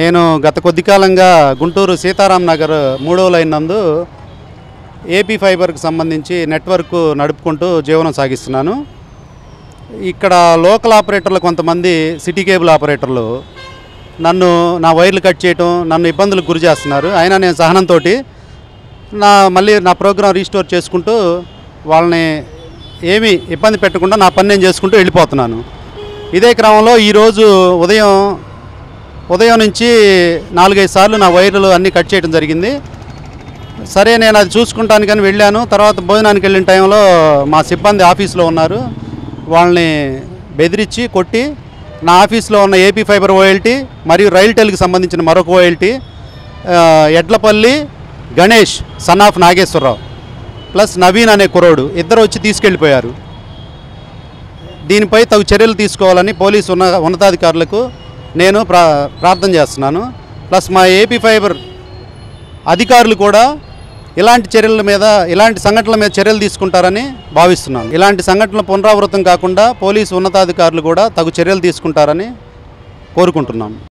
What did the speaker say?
నేను గత కొద్ది కాలంగా గుంటూరు సీతారాం నగర్ 3వ లైన్ నందు ఏపీ ఫైబర్కి సంబంధించి నెట్వర్క్ నడుపుకుంటూ జీవనం సాగిస్తున్నాను. ఇక్కడ లోకల్ ఆపరేటర్లు కొంతమంది సిటీ కేబుల్ ఆపరేటర్లు నా వైర్లు కట్ చేయటం, నన్ను ఇబ్బందులకు గురి చేస్తున్నారు. అయినా నేను సహనంతో మళ్ళీ నా ప్రోగ్రాం రీస్టోర్ చేసుకుంటూ వాళ్ళని ఏమీ ఇబ్బంది పెట్టకుండా నా పని నేను చేసుకుంటూ వెళ్ళిపోతున్నాను. ఇదే క్రమంలో ఈరోజు ఉదయం నుంచి 4-5 సార్లు నా వైర్లు అన్నీ కట్ చేయడం జరిగింది. సరే, నేను అది చూసుకుంటానికని వెళ్ళాను. తర్వాత భోజనానికి వెళ్ళిన టైంలో మా సిబ్బంది ఆఫీస్లో ఉన్నారు. వాళ్ళని బెదిరించి కొట్టి నా ఆఫీస్లో ఉన్న ఏపీ ఫైబర్ ఓఎల్టీ మరియు రైల్టెల్కి సంబంధించిన మరొక OLT Edlapalli Ganesh son of Nageswararao plus Naveen అనే కుర్రోడు ఇద్దరు వచ్చి తీసుకెళ్ళిపోయారు. దీనిపై తగు చర్యలు తీసుకోవాలని పోలీసు ఉన్నతాధికారులకు నేను ప్రార్థన చేస్తున్నాను. ప్లస్ మా ఏపీ ఫైబర్ అధికారులు కూడా ఇలాంటి సంఘటనల మీద చర్యలు తీసుకుంటారని భావిస్తున్నాను. ఇలాంటి సంఘటనలు పునరావృతం కాకుండా పోలీసు ఉన్నతాధికారులు కూడా తగు చర్యలు తీసుకుంటారని కోరుకుంటున్నాను.